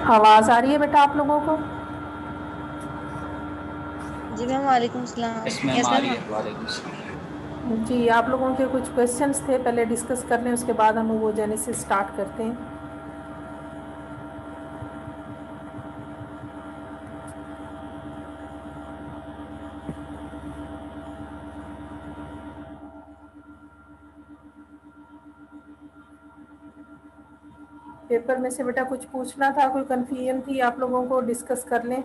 आवाज़ आ रही है बेटा आप लोगों को? जी मैम, वालेकुम सलाम। यस मैम, यस आ मैम। रही है। वालेकुम सलाम। जी, आप लोगों के कुछ क्वेश्चंस थे, पहले डिस्कस कर लें, उसके बाद हम वो जेनेसिस स्टार्ट करते हैं। पेपर में से बेटा कुछ पूछना था, कोई कंफ्यूजन थी आप लोगों को, डिस्कस कर लें।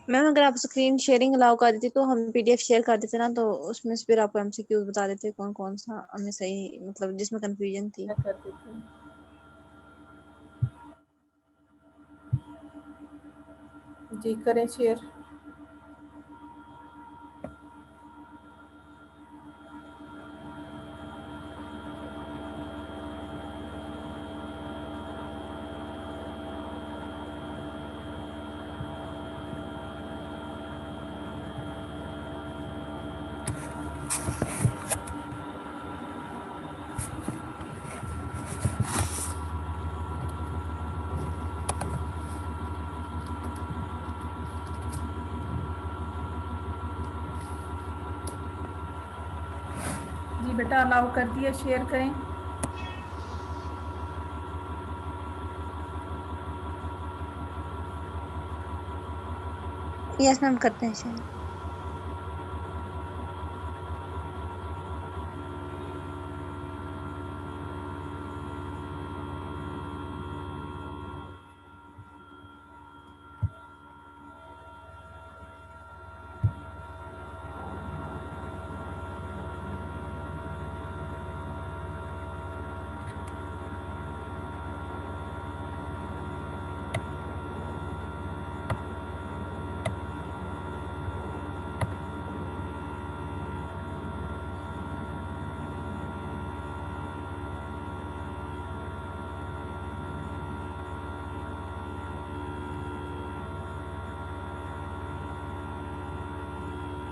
मैम, अगर आप स्क्रीन शेयरिंग अलाउ कर देती तो हम पीडीएफ शेयर कर देते ना, तो उसमें से फिर आपको एमसीक्यूज बता देते कौन कौन सा हमें सही, मतलब जिसमें कंफ्यूजन थी। मैं कर देती हूँ। जी करें शेयर। जी बेटा अलाउ कर दिया, शेयर करें। यस मैम, करते हैं शेयर।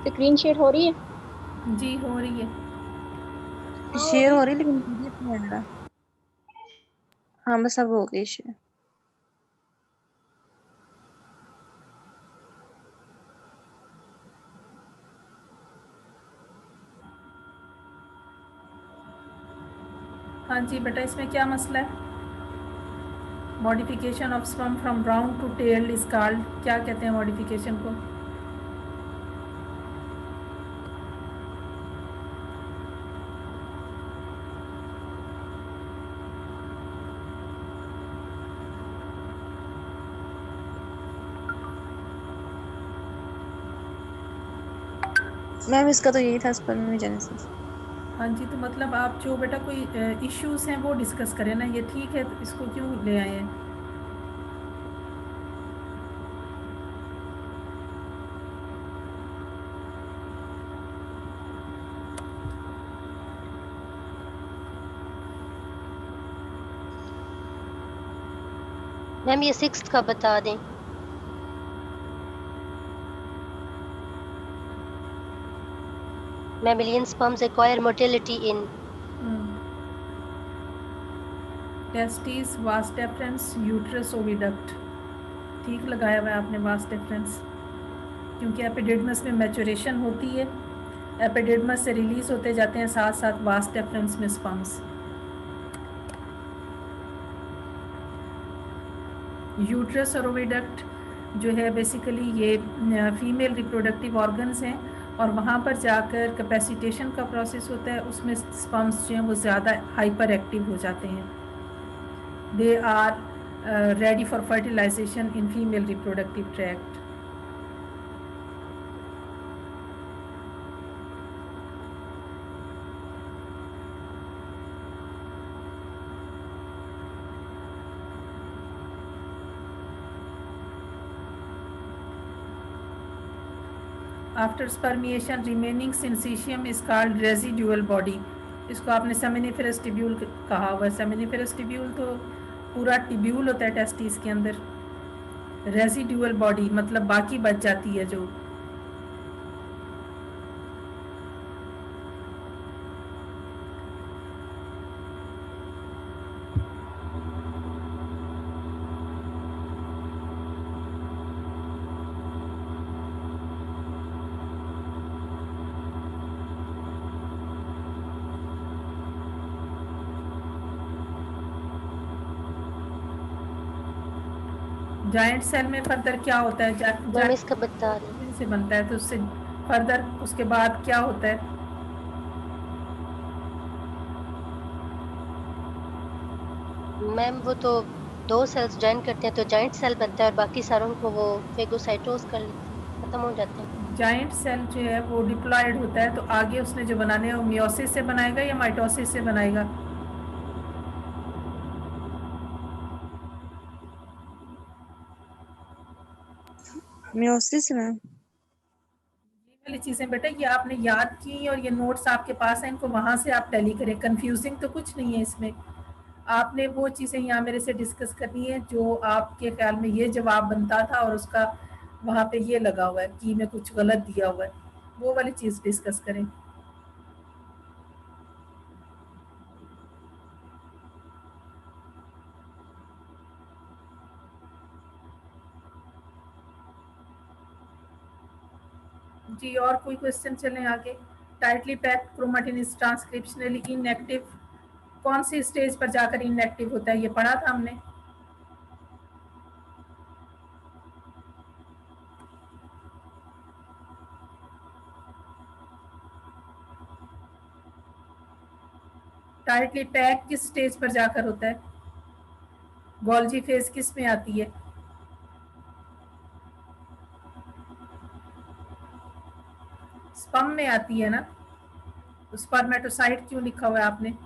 स्क्रीन शेयर हो रही है? जी हो रही है। शेयर हो रही है, लेकिन पीडीएफ नहीं आ रहा। हाँ, बस अब हो गई शेयर। हाँ जी बेटा, इसमें क्या मसला है? Modification of sperm from brown to tailed is called, क्या कहते हैं मॉडिफिकेशन को? मैम, इसका तो यही था, स्पर्मोजेनेसिस। हाँ जी, तो मतलब आप जो बेटा कोई इश्यूज हैं वो डिस्कस करें ना, ये ठीक है, तो इसको क्यों ले आए हैं? मैम ये 6th का बता दें। Mammalian sperms acquire motility in testis, vas deferens, uterus, oviduct. ठीक लगाया हुआ है आपने, वास डेफरेंस, क्योंकि एपिडिडमस में मैचुरेशन होती है, एपिडिडमस से रिलीज होते जाते हैं साथ साथ वास डेफरेंस में स्पर्म्स। यूट्रस और ओविडक्ट जो है बेसिकली ये फीमेल रिप्रोडक्टिव ऑर्गन्स हैं, और वहाँ पर जाकर कैपेसिटेशन का प्रोसेस होता है, उसमें स्पर्म्स जो हैं वो ज़्यादा हाइपर एक्टिव हो जाते हैं। They are ready for fertilization in female reproductive tract. After spermiation remaining syncytium is called residual body. इसको आपने सेमिनिफेरस टिब्यूल कहा हुआ है। सेमिनिफेरस टिब्यूल तो पूरा टिब्यूल होता है टेस्टिस के अंदर। रेसिड्यूअल बॉडी मतलब बाकी बच जाती है जो। जायंट सेल में फर्दर क्या होता है? मैम इसका बता दें। से बनता है, तो उससे फर्दर उसके बाद क्या होता है? मैम वो तो 2 सेल्स ज्वाइन करते हैं तो जॉइंट सेल बनता है और बाकी सारों को वो फेगोसाइटोज कर लेते हैं, खत्म हो जाते हैं। जायंट सेल जो है वो डिप्लॉयड होता है, तो आगे उसने जो बनाने हैं वो मियोसिस से बनाएगा या माइटोसिस से बनाएगा? मियोसिस में। वाली चीजें बेटा ये आपने याद की और ये नोट्स आपके पास हैं, इनको वहां से आप टैली करें। कंफ्यूजिंग तो कुछ नहीं है इसमें। आपने वो चीजें यहाँ मेरे से डिस्कस करनी है जो आपके ख्याल में ये जवाब बनता था और उसका वहां पे ये लगा हुआ है कि मैं कुछ गलत दिया हुआ है, वो वाली चीज डिस्कस करें। जी और कोई क्वेश्चन चलें आगे। Tightly packed chromatin is transcriptionally inactive. कौन सी स्टेज पर जाकर इनएक्टिव होता है, ये पढ़ा था हमने। टाइटली पैक किस स्टेज पर जाकर होता है? गोल्जी फेज किस में आती है? स्पर्म में आती है ना। तो स्पर्मेटोसाइट क्यों लिखा हुआ है आपने?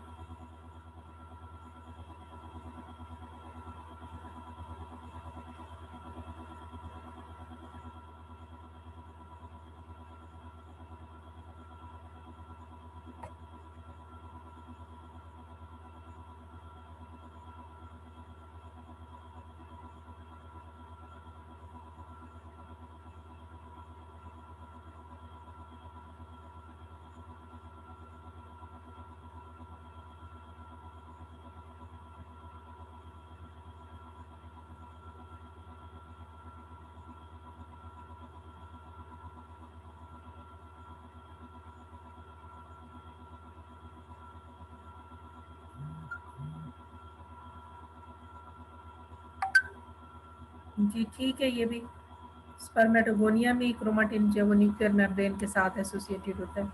जी ठीक है, ये भी स्पर्मेटोगोनिया में क्रोमेटिन जो वो न्यूक्लियर मेम्ब्रेन के साथ एसोसिएटेड होता है।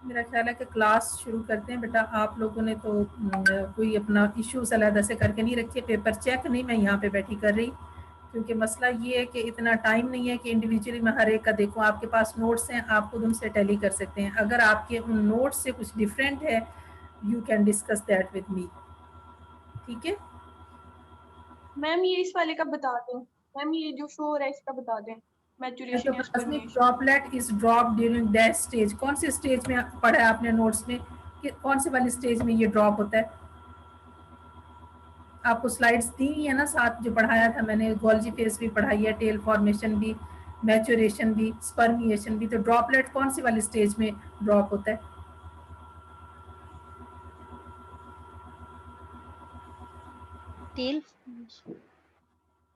मेरा ख्याल है कि क्लास शुरू करते हैं बेटा। आप लोगों ने तो कोई अपना इश्यूज अलग से करके नहीं रखे। पेपर चेक नहीं मैं यहाँ पे बैठी कर रही, क्योंकि मसला ये है कि इतना टाइम नहीं है कि इंडिविजुअली मैं हर एक का देखूं। आपके पास नोट्स हैं, आप खुद उनसे टैली कर सकते हैं। अगर आपके उन नोट्स से कुछ डिफरेंट है, you can discuss that with me. ठीक है मैम ये इस वाले का बता दें। मैम ये जो शो हो रहा है इसका बता दें। मैचुरेशन या endoplasmic spermiation. Droplet is drop during that stage. कौन सी स्टेज में पढ़ा है आपने नोट्स में कि कौन सी वाली स्टेज में ये ड्रॉप होता है? आपको स्लाइड्स दी है ना साथ, जो पढ़ाया था मैंने। गोल्जी फेज भी पढ़ाई है, टेल फॉर्मेशन भी, मैच्योरेशन भी, स्पर्मिएशन भी। तो ड्रॉपलेट कौन सी वाली स्टेज में ड्रॉप होता है? टेल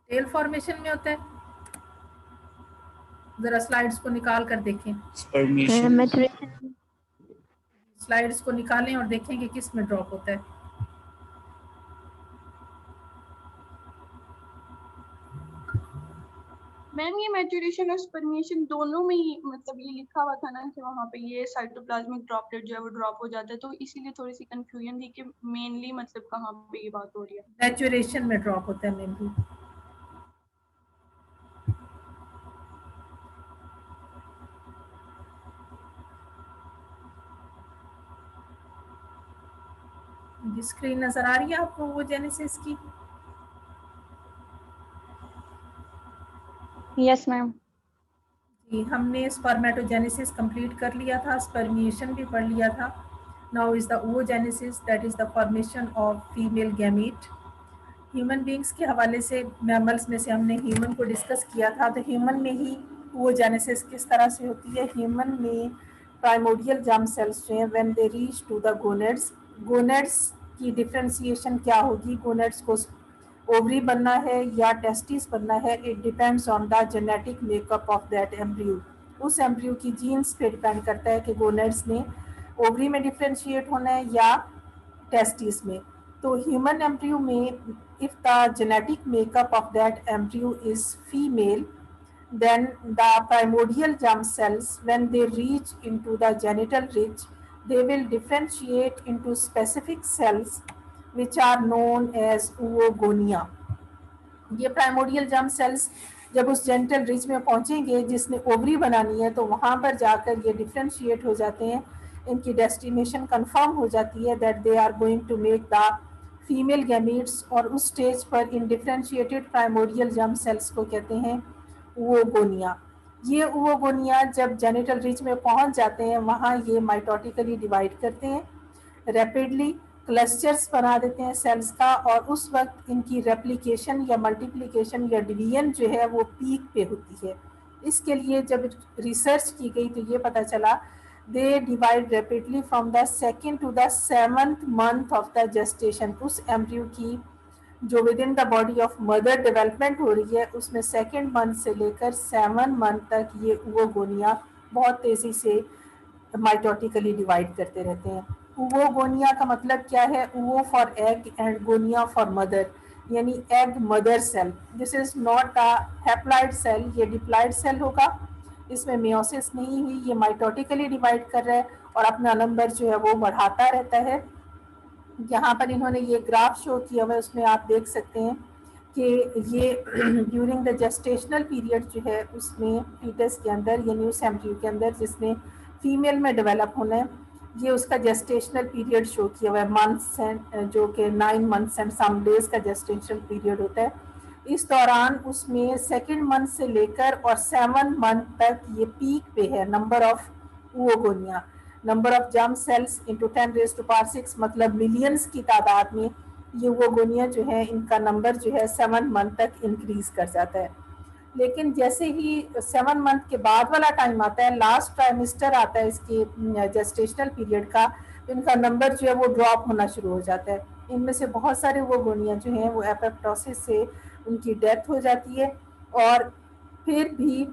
टेल फॉर्मेशन में होता है। जरा स्लाइड्स को निकाल कर देखें। मैचुरेशन। स्लाइड्स को निकालें और देखें कि किस में ड्रॉप होता है। मैम ये मैचुरेशन और स्पर्मिएशन दोनों में ही मतलब ये लिखा हुआ था ना कि वहाँ पे ये साइटोप्लाज्मिक ड्रॉपलेट जो है वो ड्रॉप हो जाता है, तो इसीलिए थोड़ी सी कंफ्यूजन थी कि मेनली मतलब कहाँ पे ये बात हो रही है। मैच्योरेशन में ड्रॉप होता है मेनली। स्क्रीन नजर आ रही है आपको वो जेनेसिस की? Yes ma'am. हमने स्पर्मेटोजेनेसिस कंप्लीट कर लिया था, स्पर्मिएशन भी पढ़ लिया था. Now is the oogenesis, that is the formation of female gamete. Human beings के हवाले से मैमल्स में से हमने ह्यूमन को डिस्कस किया था. तो ह्यूमन में ही oogenesis किस तरह से होती है. ह्यूमन में प्राइमोडियल जर्म सेल्स जो हैं when they reach to the gonads, gonads की डिफ्रेंशिएशन क्या होगी, गोनेड्स को ओवरी बनना है या टेस्टिस बनना है, it depends on the genetic makeup of that embryo. उस एम्ब्रियो की जीन्स पे डिपेंड करता है कि गोनेड्स ने ओवरी में डिफ्रेंशिएट होना है या टेस्टिस में. तो ह्यूमन एम्ब्रियो में if the genetic makeup of that embryo is female, then the primordial germ cells, when they reach into the genital ridge, they will differentiate into specific cells which are known as oogonia. ये primordial germ sales जब उस genital ridge में पहुंचेंगे जिसने ovary बनानी है, तो वहां पर जाकर ये डिफ्रेंशिएट हो जाते हैं. इनकी डेस्टिनेशन कंफर्म हो जाती है that they are going to make the female gametes, और उस स्टेज पर undifferentiated primordial germ cells को कहते हैं oogonia. ये oogonia जब जेनिटल रिज में पहुंच जाते हैं वहाँ ये माइटोटिकली डिवाइड करते हैं, रैपिडली क्लस्टर्स बना देते हैं सेल्स का, और उस वक्त इनकी रेप्लिकेशन या मल्टीप्लिकेशन या डिवीजन जो है वो पीक पे होती है. इसके लिए जब रिसर्च की गई तो ये पता चला they divide rapidly from the 2nd to the 7th month of the gestation. उस एम्ब्रियो की जो with in the body of mother development हो रही है उसमें 2nd मंथ से लेकर 7 मंथ तक ये oogonia बहुत तेज़ी से माइटोटिकली डिवाइड करते रहते हैं. oogonia का मतलब क्या है, oo for egg and gonia for mother, यानी egg mother cell. This is not a haploid cell, ये डिप्लॉइड सेल होगा. इसमें मियोसिस नहीं हुई, ये माइटोटिकली डिवाइड कर रहा है और अपना नंबर जो है वो बढ़ाता रहता है. यहाँ पर इन्होंने ये ग्राफ शो किया हुआ है, उसमें आप देख सकते हैं कि ये ड्यूरिंग द जेस्टेशनल पीरियड जो है उसमें फीटस के अंदर यानी उस एम्ब्रियो के अंदर जिसने फीमेल में डेवलप होना है, ये उसका जेस्टेशनल पीरियड शो किया हुआ है मंथ्स एंड, जो कि 9 मंथ्स एंड सम डेज का जेस्टेशनल पीरियड होता है. इस दौरान उसमें 2nd मंथ से लेकर और 7 मंथ तक ये पीक पे है number of oogonia. Number of germ cells into 10⁻⁶, मतलब मिलियंस की तादाद में ये oogonia जो है इनका नंबर जो है 7 मंथ तक इंक्रीज कर जाता है. लेकिन जैसे ही 7 मंथ के बाद वाला टाइम आता है, लास्ट ट्राइमेस्टर आता है इसके जेस्टेशनल पीरियड का, तो इनका नंबर जो है वो ड्रॉप होना शुरू हो जाता है. इनमें से बहुत सारे oogonia जो हैं वो एपोप्टोसिस से उनकी डेथ हो जाती है, और फिर भी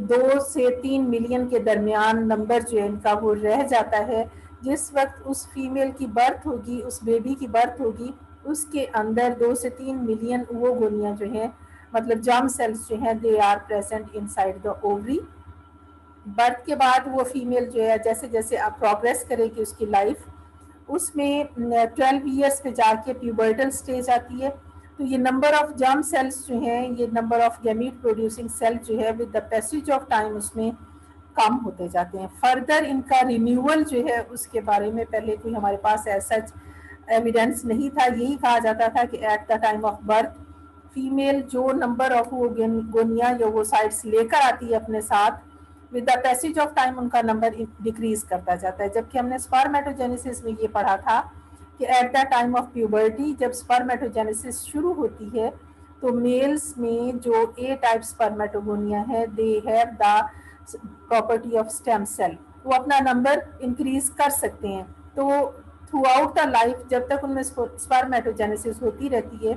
2 से 3 मिलियन के दरमियान नंबर जो है इनका वो रह जाता है. जिस वक्त उस फीमेल की बर्थ होगी, उस बेबी की बर्थ होगी, उसके अंदर 2 से 3 मिलियन oogonia जो हैं, मतलब जर्म सेल्स जो हैं, they are present inside the ovary. Birth के बाद वो फीमेल जो है जैसे जैसे आप प्रोग्रेस करेगी उसकी लाइफ, उसमें 12 ईयर्स पे जाके प्यूबर्टल स्टेज आती है. तो ये नंबर ऑफ जर्म सेल्स जो हैं, ये number of gamete producing cell जो है with the passage of time उसमें कम होते जाते हैं. फर्दर इनका रिन्यूअल जो है उसके बारे में पहले कोई हमारे पास ऐसा एविडेंस नहीं था. यही कहा जाता था कि eight the time of birth female जो नंबर ऑफ oogonia या oocytes लेकर आती है अपने साथ, with the passage of time उनका नंबर डिक्रीज करता जाता है. जबकि हमने स्पर्मेटोजेनेसिस में ये पढ़ा था कि eight the time of puberty जब स्पर्मेटोजेनेसिस शुरू होती है तो मेल्स में जो ए टाइप स्पर्मेटोगोनिया है, they have the property of stem cell, वो अपना नंबर इंक्रीज कर सकते हैं. तो थ्रू आउट द लाइफ जब तक उनमें स्पर्मेटोजेनेसिस होती रहती है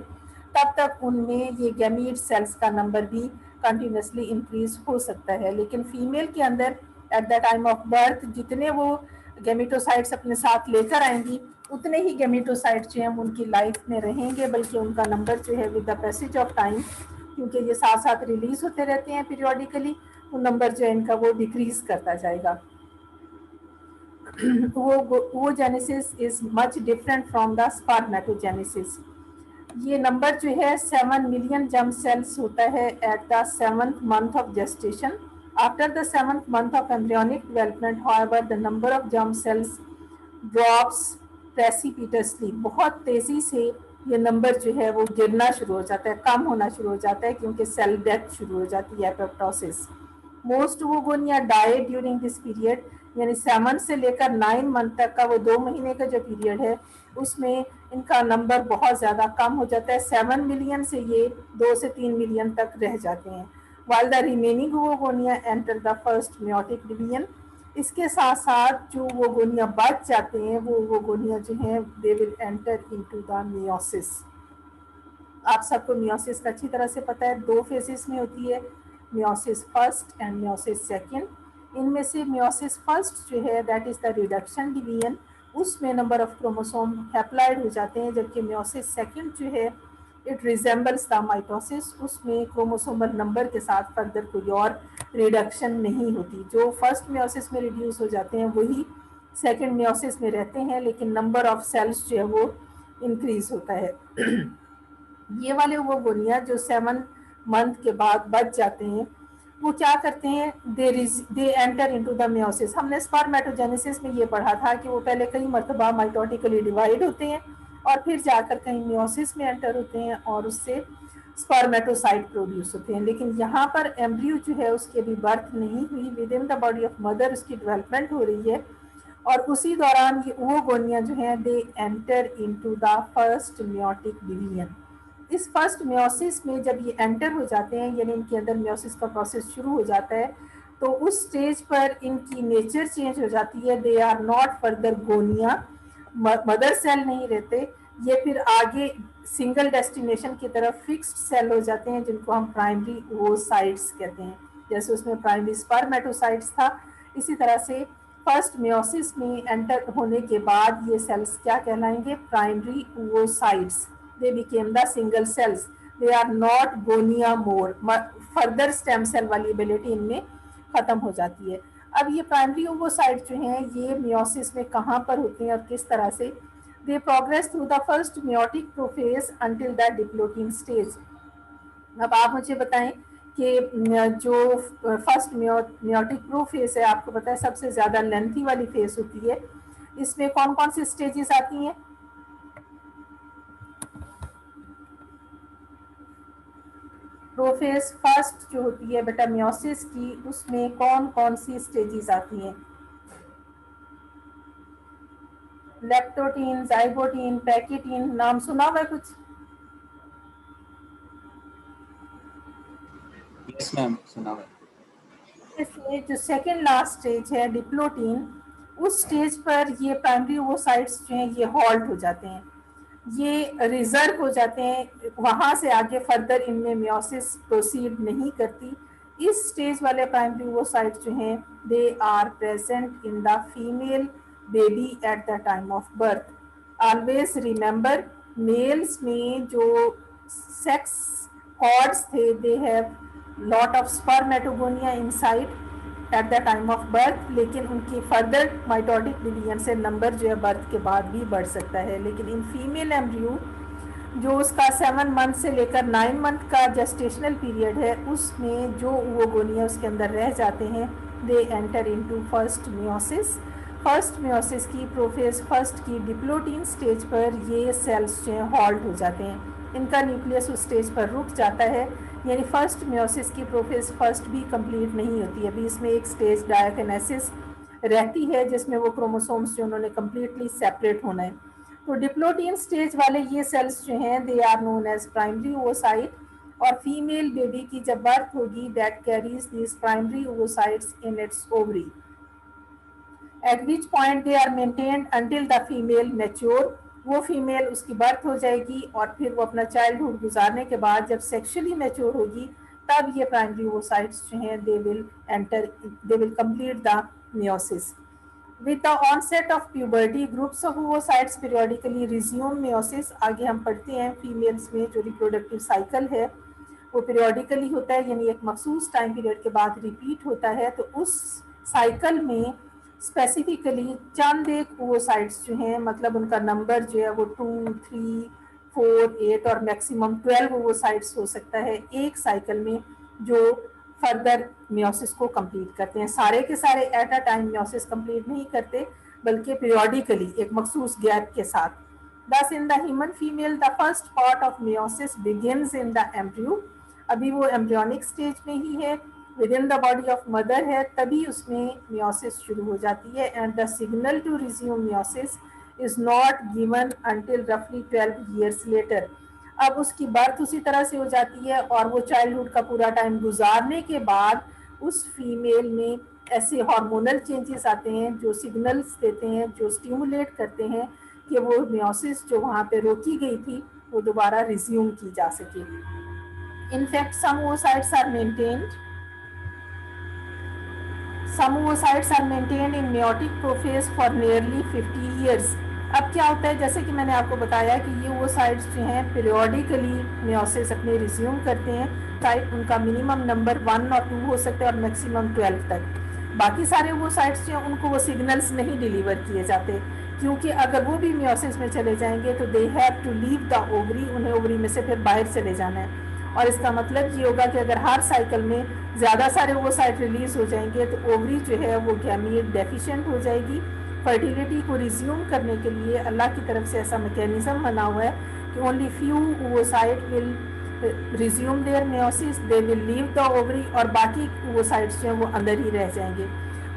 तब तक उनमें ये गैमीट सेल्स का नंबर भी कंटिन्यूसली इंक्रीज हो सकता है. लेकिन फीमेल के अंदर eight the time of birth जितने वो गैमेटोसाइट्स अपने साथ लेकर आएंगी उतने ही गैमेटोसाइट्स जो हैं उनकी लाइफ में रहेंगे, बल्कि उनका नंबर जो है with the passage of time, क्योंकि ये साथ साथ रिलीज होते रहते हैं पीरियोडिकली, वो नंबर जो है इनका वो डिक्रीज करता जाएगा. oogenesis is much different from the spermatogenesis. ये नंबर जो है 7 मिलियन जर्म सेल्स होता है at the 7th month of gestation. After the 7th month of embryonic development, however, the number of germ cells drops precipitously. बहुत तेजी से ये number जो है वो गिरना शुरू हो जाता है, कम होना शुरू हो जाता है, क्योंकि सेल डेथ शुरू हो जाती है, apoptosis. Most oogonia die during this period, यानी 7 से लेकर 9 मंथ तक का वो 2 महीने का जो पीरियड है उसमें इनका नंबर बहुत ज़्यादा कम हो जाता है। 7 मिलियन से ये 2 से 3 मिलियन तक रह जाते हैं। while the remaining oogonia enter the first meiotic division, इसके साथ साथ जो ओवोगोनिया बच जाते हैं वो ओवोगोनिया जो हैं they will enter into the meiosis. आप सबको मियोसिस का अच्छी तरह से पता है, 2 फेजेस में होती है, meiosis first and meiosis second. इनमें से मियोसिस फर्स्ट जो है that is the reduction division, उसमें नंबर ऑफ क्रोमोसोम हैप्लॉइड हो जाते हैं, जबकि मियोसिस सेकंड जो है इट रिजेंबल्स द माइटोसिस, उसमें क्रोमोसोमल नंबर के साथ फर्दर कोई और रिडक्शन नहीं होती। जो फर्स्ट मियोसिस में रिड्यूस हो जाते हैं वही सेकंड मियोसिस में रहते हैं, लेकिन नंबर ऑफ सेल्स जो है वो इंक्रीज होता है। ये वाले ओवोगोनिया जो 7 मंथ के बाद बच जाते हैं वो क्या करते हैं, they enter into the meiosis. हमने स्पर्मेटोजेनेसिस में ये पढ़ा था कि वो पहले कई मरतबा माइटोटिकली डिवाइड होते हैं और फिर जाकर कहीं मियोसिस में एंटर होते हैं और उससे स्पर्मेटोसाइट प्रोड्यूस होते हैं। लेकिन यहाँ पर एम्ब्रियो जो है उसकी अभी बर्थ नहीं हुई, with in the body of mother उसकी डेवलपमेंट हो रही है और उसी दौरान ये ओवोगोनिया जो है they enter into the first meiotic division. इस फर्स्ट मियोसिस में जब ये एंटर हो जाते हैं, यानी इनके अंदर मियोसिस का प्रोसेस शुरू हो जाता है, तो उस स्टेज पर इनकी नेचर चेंज हो जाती है। They are not further gonia, mother cell नहीं रहते, ये फिर आगे सिंगल डेस्टिनेशन की तरफ फिक्स्ड सेल हो जाते हैं जिनको हम प्राइमरी ओवोसाइट्स कहते हैं। जैसे उसमें प्राइमरी स्पर्मेटोसाइट्स था, इसी तरह से फर्स्ट मियोसिस में एंटर होने के बाद ये सेल्स क्या कहलाएंगे, primary ओवोसाइट्स। they became the single cells, they are not gonia more, further stem cell वाली एबिलिटी इनमें खत्म हो जाती है। अब ये प्राइमरी ओवोसाइट जो हैं ये मियोसिस में कहाँ पर होते हैं और किस तरह से, they progress through the first meiotic prophase until the diplotin stage। अब आप मुझे बताएं कि जो फर्स्ट मियोटिक प्रोफेज है, आपको पता है सबसे ज़्यादा लेंथी वाली फेज होती है, इसमें कौन कौन सी स्टेजेस आती हैं? प्रोफेज फर्स्ट जो होती है बेटा मियोसिस की, उसमें कौन कौन सी स्टेजेस आती हैं? लेप्टोटीन, जाइगोटीन, पैकेटीन, नाम सुना हुआ है कुछ? यस मैम, सुना हुआ है। इसमें जो सेकेंड लास्ट स्टेज है डिप्लोटीन, उस स्टेज पर ये प्राइमरी ओवोसाइट्स जो हैं ये हॉल्ट हो जाते हैं, ये रिजर्व हो जाते हैं, वहाँ से आगे फर्दर इनमें मियोसिस प्रोसीड नहीं करती। इस स्टेज वाले प्राइमरी ओवोसाइट्स जो हैं they are present in the female baby at the time of birth. Always remember, males में जो सेक्स कॉर्ड्स थे they have lot of spermatogonia inside at the time of birth, लेकिन उनकी further mitotic division से number जो है birth के बाद भी बढ़ सकता है। लेकिन इन फीमेल एम्ब्रियो जो उसका 7 मंथ से लेकर 9 मंथ का जेस्टेशनल पीरियड है, उसमें जो ओवोगोनिया उसके अंदर रह जाते हैं they enter into first meiosis. First meiosis की प्रोफेज फर्स्ट की डिप्लोटीन स्टेज पर ये सेल्स जो हैं हॉल्ट हो जाते हैं, इनका न्यूक्लियस उस स्टेज पर रुक जाता है, यानी फर्स्ट मियोसिस की प्रोफेज फर्स्ट भी कंप्लीट नहीं होती है। अभी इसमें एक स्टेज डायकिनेसिस रहती है जिसमें वो क्रोमोसोम्स जो उन्होंने कम्प्लीटली सेपरेट होना है। तो डिप्लोटीन स्टेज वाले ये सेल्स जो हैं they are known as primary oocyte, और फीमेल बेबी की जब बर्थ होगी that carries this primary oocytes in its ovary, at which point they are maintained until the female mature. वो फीमेल उसकी बर्थ हो जाएगी और फिर वो अपना चाइल्डहुड गुजारने के बाद जब सेक्सुअली मैच्योर होगी तब ये प्राइमरी ओवोसाइट्स जो हैं they will complete the meiosis. With the onset of puberty groups of oocytes periodically resume meiosis. आगे हम पढ़ते हैं फीमेल्स में जो रिप्रोडक्टिव साइकिल है वो पीरियोडिकली होता है, यानी एक मखसूस टाइम पीरियड के बाद रिपीट होता है। तो उस साइकिल में स्पेसिफिकली चंद एक ओवोसाइट्स जो हैं, मतलब उनका नंबर जो है वो 2, 3, 4, 8 और मैक्सिमम 12 ओवोसाइट्स हो सकता है एक साइकिल में, जो फर्दर मियोसिस को कंप्लीट करते हैं। सारे के सारे at a time meiosis complete नहीं करते, बल्कि पीरियोडिकली एक मखसूस गैप के साथ। Thus in the human female the first part of meiosis begins in the embryo, अभी वो एम्ब्रियोनिक स्टेज में ही है, within the body of mother है, तभी उसमें मियोसिस शुरू हो जाती है। And the signal to resume meiosis is not given until रफली 12 years लेटर। अब उसकी बर्थ उसी तरह से हो जाती है और वो चाइल्डहुड का पूरा टाइम गुजारने के बाद उस फीमेल में ऐसे हार्मोनल चेंजेस आते हैं जो सिग्नल्स देते हैं, जो स्टिमुलेट करते हैं कि वो मियोसिस जो वहाँ पे रोकी गई थी वो दोबारा रिज्यूम की जा सके। In fact some oocytes are maintained in meiotic prophase for nearly 50 years। अब क्या होता है, जैसे कि मैंने आपको बताया कि ये oocytes जो हैं periodically meiosis अपने रिज्यूम करते हैं। साइट उनका मिनिमम नंबर 1 और 2 हो सकता है और मैक्सिमम 12 तक। बाकी सारे oocytes जो हैं उनको वो सिग्नल्स नहीं डिलीवर किए जाते, क्योंकि अगर वो भी मियोसिस में चले जाएंगे तो they have to leave the ovary, उन्हें ओवरी में से फिर बाहर चले जाना है। और इसका मतलब ये होगा कि अगर हर साइकिल में ज़्यादा सारे oocyte रिलीज हो जाएंगे तो ओवरी जो है वो गैमीट डेफिशिएंट हो जाएगी। फर्टिलिटी को रिज्यूम करने के लिए अल्लाह की तरफ से ऐसा मैकेनिज्म बना हुआ है कि only few oocyte will resume their meiosis, they will leave the ovary, और बाकी oocytes जो हैं वो अंदर ही रह जाएंगे।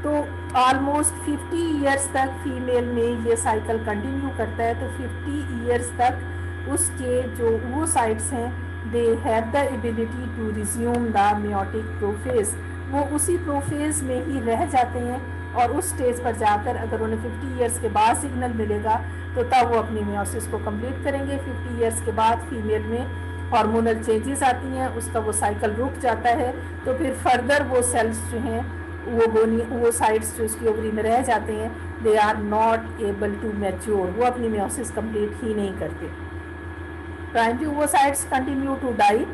तो ऑलमोस्ट 50 ईयर्स तक फीमेल में ये साइकिल कंटिन्यू करता है। तो 50 ईयर्स तक उसके जो oocytes हैं they have the ability to resume the meiotic prophase, वो उसी प्रोफेज में ही रह जाते हैं और उस स्टेज पर जाकर अगर उन्हें 50 ईयर्स के बाद सिग्नल मिलेगा तो तब वो अपनी मियोसिस को कंप्लीट करेंगे। 50 ईयर्स के बाद फीमेल में हार्मोनल चेंजेस आती हैं, उसका वो साइकिल रुक जाता है, तो फिर फर्दर वो सेल्स जो हैं वो साइड्स जो उसकी ओवरी में रह जाते हैं they are not able to mature, वो अपनी मियोसिस कंप्लीट ही नहीं करते। प्राइमरी oocytes कंटिन्यू टू डाई।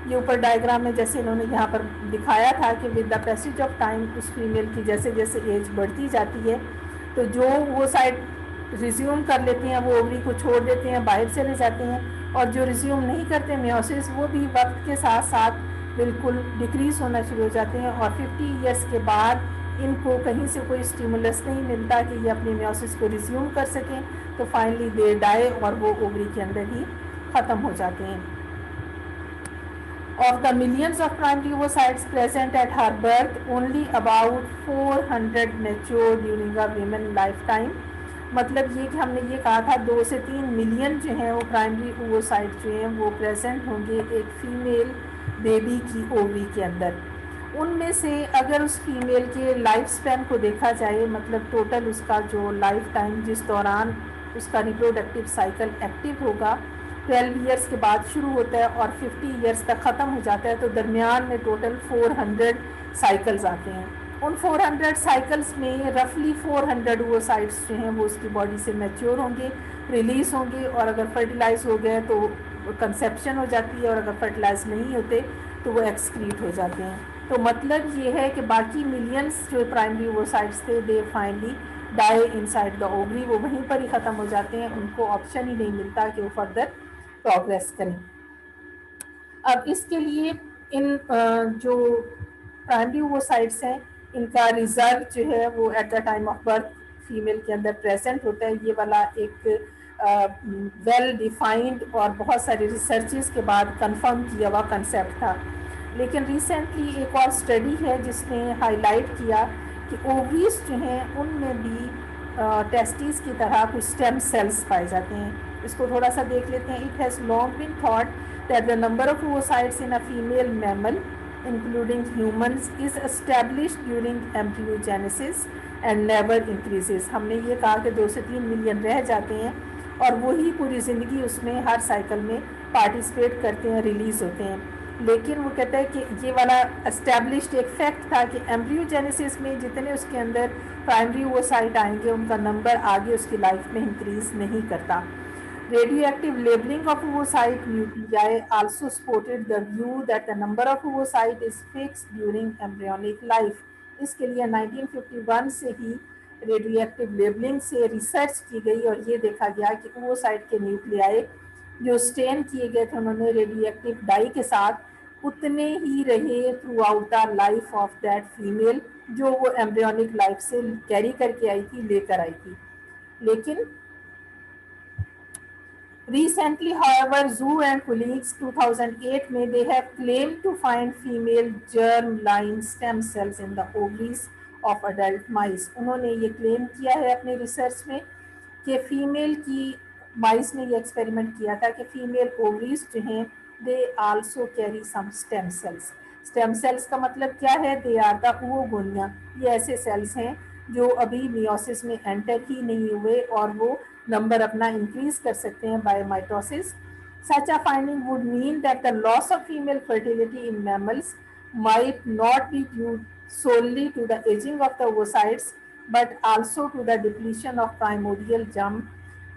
ये ऊपर डायग्राम में जैसे इन्होंने यहाँ पर दिखाया था कि with the passage of time उस फीमेल की जैसे जैसे एज बढ़ती जाती है तो जो oocyte रिज्यूम कर लेते हैं वो ओवरी को छोड़ देते हैं, बाहर चले जाते हैं, और जो रिज्यूम नहीं करते मियोसिस वो भी वक्त के साथ साथ बिल्कुल डिक्रीज होना शुरू हो जाते हैं। और 50 ईयर्स के बाद इनको कहीं से कोई स्टिमुलस नहीं मिलता कि ये अपनी मियोसिस को रिज्यूम कर सकें, तो फाइनली दे डाई और वो ओवरी के अंदर ही ख़त्म हो जाते हैं। Of the millions of primary oocytes present at her birth, only about 400 mature during a woman lifetime। मतलब ये कि हमने ये कहा था 2 से 3 मिलियन जो हैं वो प्राइमरी oocytes जो हैं वो प्रेजेंट होंगे एक फीमेल बेबी की ओवरी के अंदर। उनमें से अगर उस फीमेल के लाइफ स्पैन को देखा जाए, मतलब टोटल उसका जो लाइफ टाइम जिस दौरान उसका रिप्रोडक्टिव साइकिल एक्टिव होगा 12 ईयर्स के बाद शुरू होता है और 50 ईयर्स तक ख़त्म हो जाता है, तो दरमियान में टोटल 400 साइकिल्स आते हैं। उन 400 साइकिल्स में रफली 400 oocytes जो हैं वो उसकी बॉडी से मैच्योर होंगे, रिलीज़ होंगे, और अगर फर्टिलाइज हो गए तो कंसेप्शन हो जाती है, और अगर फर्टिलाइज नहीं होते तो वो एक्सक्रीट हो जाते हैं। तो मतलब ये है कि बाकी मिलियंस जो प्राइमरी oocytes थे they finally die inside the ovary, वो वहीं पर ही ख़त्म हो जाते हैं, उनको ऑप्शन ही नहीं मिलता कि वो फर्दर प्रोग्रेस करें। अब इसके लिए इन जो प्राइमरी oocytes हैं इनका रिजर्व जो है वो eight the time of birth female के अंदर प्रेजेंट होता है। ये वाला एक वेल डिफाइंड और बहुत सारी रिसर्चेस के बाद कंफर्म किया हुआ कंसेप्ट था, लेकिन रिसेंटली एक और स्टडी है जिसने हाईलाइट किया कि ओवरीज जो हैं उनमें भी टेस्टिस की तरह कुछ स्टेम सेल्स पाए जाते हैं। इसको थोड़ा सा देख लेते हैं। It has long been thought that the number of oocytes in a female mammal including humans is established during embryogenesis and never increases. हमने ये कहा कि 2 से 3 मिलियन रह जाते हैं और वही पूरी ज़िंदगी उसमें हर साइकिल में पार्टिसिपेट करते हैं, रिलीज़ होते हैं। लेकिन वो कहता है कि ये वाला एस्टैब्लिश्ड एक फैक्ट था कि एम्ब्रियोजेनेसिस में जितने उसके अंदर प्राइमरी oocyte आएंगे उनका नंबर आगे उसकी लाइफ में इंक्रीज नहीं करता। Radioactive labelling of oocyte nuclei also supported the view that the number of oocyte is fixed during embryonic life। इसके लिए 1951 से ही रेडियोएक्टिव लेबलिंग से रिसर्च की गई और ये देखा गया कि oocyte के न्यूक्लियाई जो स्टेन किए गए थे उन्होंने रेडियोएक्टिव डाई के साथ उतने ही रहे through out the life of that female जो वो एम्ब्रियोनिक लाइफ से कैरी करके आई थी, लेकर आई थी। लेकिन Recently, however, Zhu and colleagues 2008 में they have claimed to find female germ-line stem cells in the ovaries of adult mice. उन्होंने ये claim किया है अपने research में कि फीमेल की माइस में ये एक्सपेरिमेंट किया था कि फीमेल ओवरीज जो हैं they also carry some stem cells. Stem cells का मतलब क्या है? They are the oogonia. ये ऐसे सेल्स हैं जो अभी मियोसिस में एंटर ही नहीं हुए और वो नंबर अपना इंक्रीज कर सकते हैं by mitosis. Such a finding would mean that the loss of female fertility in mammals might not be due solely to the aging of the oocytes, but also to the depletion of primordial germ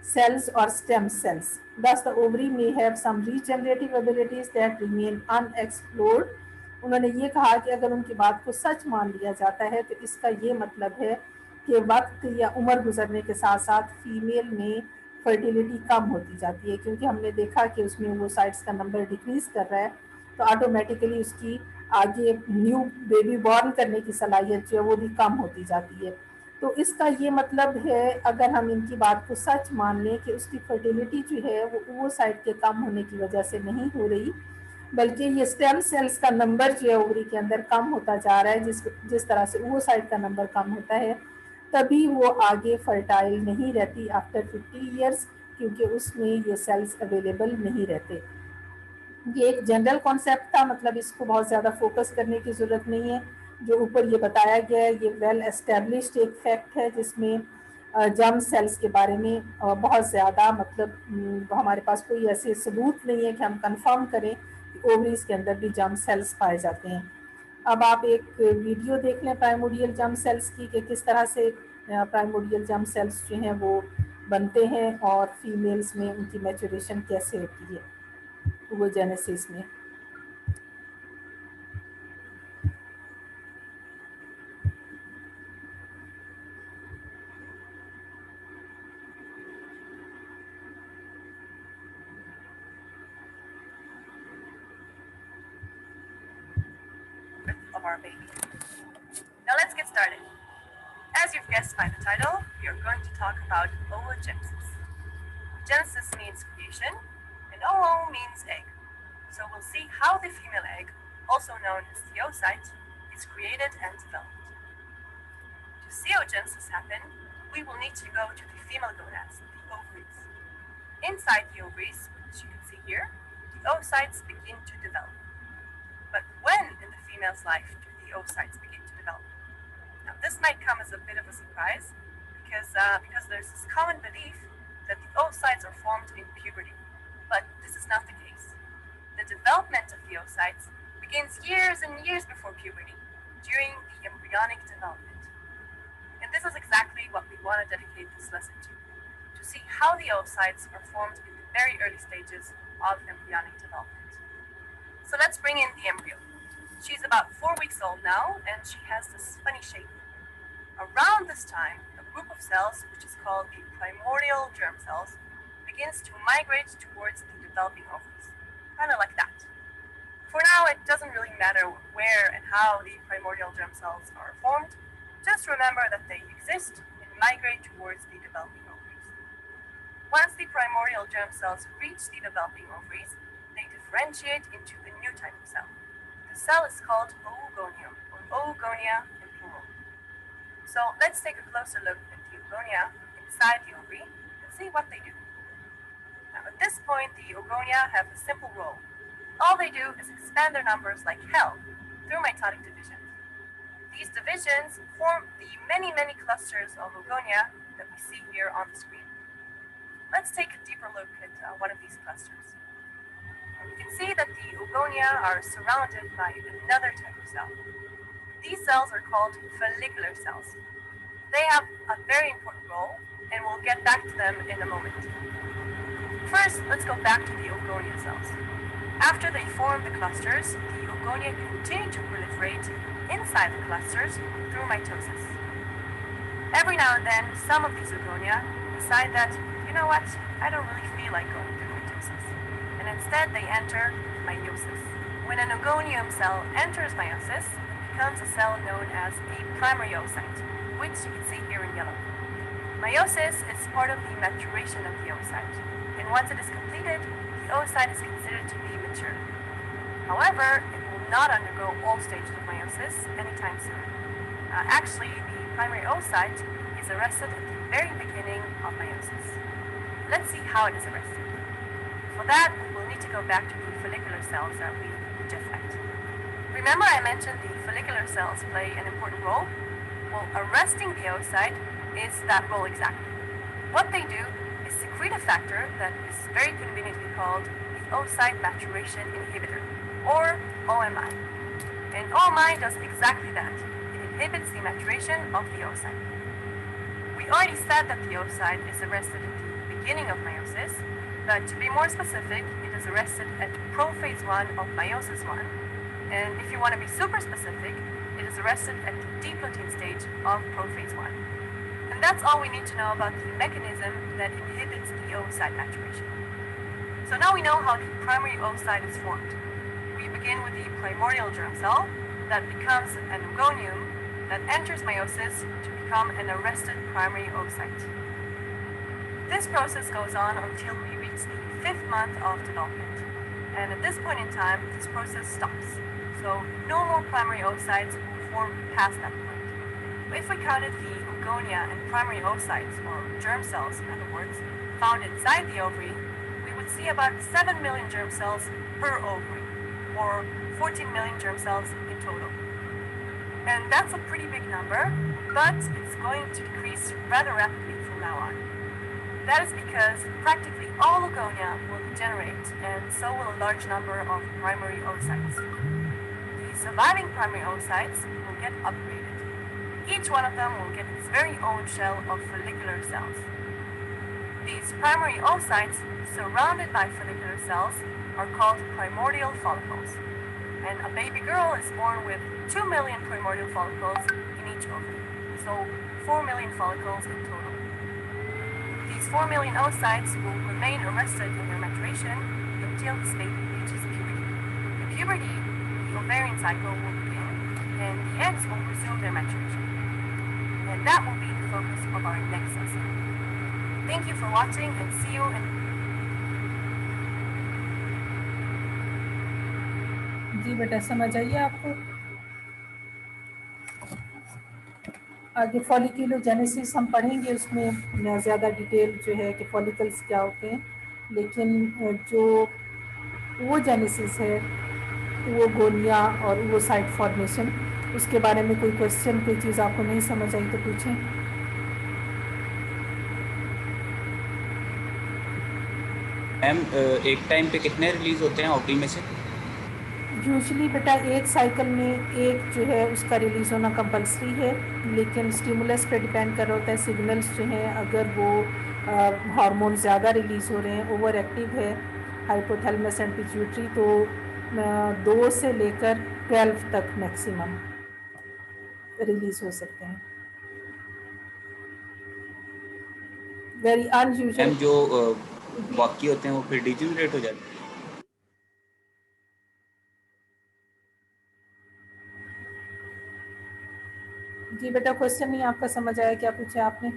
cells or stem cells. Thus, the ovary may have some regenerative abilities that remain unexplored. उन्होंने ये कहा कि अगर उनकी बात को सच मान लिया जाता है तो इसका ये मतलब है कि वक्त या उम्र गुजरने के साथ साथ फीमेल में फर्टिलिटी कम होती जाती है, क्योंकि हमने देखा कि उसमें वो साइट्स का नंबर डिक्रीज कर रहा है तो ऑटोमेटिकली उसकी आगे न्यू बेबी बॉर्न करने की सलाहियत जो है वो भी कम होती जाती है. तो इसका ये मतलब है अगर हम इनकी बात को सच मान लें कि उसकी फर्टिलिटी जो है वो साइट के कम होने की वजह से नहीं हो रही, बल्कि ये स्टेम सेल्स का नंबर जो है ओवरी के अंदर कम होता जा रहा है, जिस तरह से वो साइट का नंबर कम होता है तभी वो आगे फर्टाइल नहीं रहती आफ्टर 50 ईयर्स, क्योंकि उसमें ये सेल्स अवेलेबल नहीं रहते. ये एक जनरल कॉन्सेप्ट था, मतलब इसको बहुत ज़्यादा फोकस करने की ज़रूरत नहीं है. जो ऊपर ये बताया गया है ये वेल एस्टेब्लिश्ड एक फैक्ट है जिसमें जर्म सेल्स के बारे में बहुत ज़्यादा मतलब हमारे पास कोई ऐसे सबूत नहीं है कि हम कंफर्म करें कि ओवरीज के अंदर भी जर्म सेल्स पाए जाते हैं. अब आप एक वीडियो देख लें प्राइमोडियल जर्म सेल्स की कि किस तरह से प्राइमोडियल जर्म सेल्स जो हैं वो बनते हैं और फीमेल्स में उनकी मैच्योरेशन कैसे होती है oogenesis में. Of our baby. Now let's get started. As you've guessed by the title, we are going to talk about oogenesis. Genesis means creation, and oo means egg. So we'll see how the female egg, also known as the oocyte, is created and developed. To see oogenesis happen, we will need to go to the female gonads, the ovaries. Inside the ovaries, which you can see here, the oocytes begin to develop. But when in the female's life do the oocytes begin to develop? Now, this might come as a bit of a surprise because there's this common belief that the oocytes are formed in puberty, but this is not the case. The development of the oocytes begins years and years before puberty, during the embryonic development. And this is exactly what we want to dedicate this lesson to see how the oocytes are formed in the very early stages of embryonic development. So let's bring in the embryo. She's about 4 weeks old now, and she has this funny shape. Around this time, a group of cells, which is called the primordial germ cells, begins to migrate towards the developing ovaries, kind of like that. For now, it doesn't really matter where and how the primordial germ cells are formed. Just remember that they exist and migrate towards the developing ovaries. Once the primordial germ cells reach the developing ovaries, they differentiate into a new type of cell. The cell is called oogonium, or oogonia in plural. So let's take a closer look at the oogonia inside the ovary and see what they do. Now at this point, the oogonia have a simple role. All they do is expand their numbers like hell through mitotic division. These divisions form the many, many clusters of oogonia that we see here on the screen. Let's take a deeper look at one of these clusters. You can see that the oogonia are surrounded by another type of cell. These cells are called follicular cells. They have a very important role, and we'll get back to them in a moment. First, let's go back to the oogonia cells. After they form the clusters, the oogonia continue to proliferate inside the clusters through mitosis. Every now and then, some of these oogonia decide that, you know what, I don't really feel like going through mitosis. And instead they enter meiosis. When an oogonium cell enters meiosis, it becomes a cell known as a primary oocyte, which you can see here in yellow. Meiosis is part of the maturation of the oocyte. and once it is completed, the oocyte is considered to be mature. However, it will not undergo all stages of meiosis anytime soon. Actually, the primary oocyte is arrested at the very beginning of meiosis. Let's see how it is arrested. For that, we'll need to go back to the follicular cells that we just met. Remember I mentioned the follicular cells play an important role? Well, arresting the oocyte is that role exactly. What they do is secrete a factor that is very conveniently called the oocyte maturation inhibitor, or OMI. And OMI does exactly that. It inhibits the maturation of the oocyte. We already said that the oocyte is arrested at the beginning of meiosis, but to be more specific, it is arrested at prophase 1 of meiosis 1. And if you want to be super specific, it is arrested at the deprotein stage of prophase 1. And that's all we need to know about the mechanism that inhibits the oocyte maturation. So now we know how the primary oocyte is formed. We begin with the primordial germ cell that becomes an oogonium that enters meiosis to become an arrested primary oocyte. This process goes on until we reach the 5th month of development. And at this point in time, this process stops. So no more primary oocytes will form past that point. But if we counted the oogonia and primary oocytes, or germ cells in other words, found inside the ovary, we would see about 7 million germ cells per ovary, or 14 million germ cells in total. And that's a pretty big number, but it's going to decrease rather rapidly from now on. That is because practically all oogonia will degenerate, and so will a large number of primary oocytes. The surviving primary oocytes will get upgraded. Each one of them will get its very own shell of follicular cells. These primary oocytes, surrounded by follicular cells, are called primordial follicles. And a baby girl is born with 2 million primordial follicles in each ovary, so 4 million follicles in total. These 4 million oocytes will remain arrested in their maturation until this baby reaches puberty. In puberty, the ovarian cycle will begin, and the eggs will resume their maturation. And that will be the focus of our next lesson. Thank you for watching, and see you in जी बेटा, समझ आइए आपको? आगे फॉलिक्यूलोजेनेसिस हम पढ़ेंगे, उसमें ज़्यादा detail जो है कि फॉलिकल्स क्या होते हैं, लेकिन जो oogenesis है, oogonia और oocyte फॉर्मेशन, उसके बारे में कोई क्वेश्चन, कोई चीज़ आपको नहीं समझ आई तो पूछें। मैम एक टाइम पे कितने रिलीज होते हैं ओवरी में से? यूजुअली बेटा एक साइकिल में एक जो है उसका रिलीज़ होना कंपलसरी है, लेकिन स्टिमुलस पे डिपेंड कर रहा होता है। सिग्नल्स जो हैं, अगर वो हार्मोन ज़्यादा रिलीज़ हो रहे हैं, ओवर एक्टिव है हाइपोथैलेमस एंड पिट्यूटरी, तो 2 से लेकर 12 तक मैक्सिमम रिलीज़ हो सकते हैं। Very unusual. मैम जो बाकी होते हैं वो फिर डिजेनरेट हो जाते हैं? जी बेटा, क्वेश्चन नहीं आपका समझ आया, क्या पूछा आपने?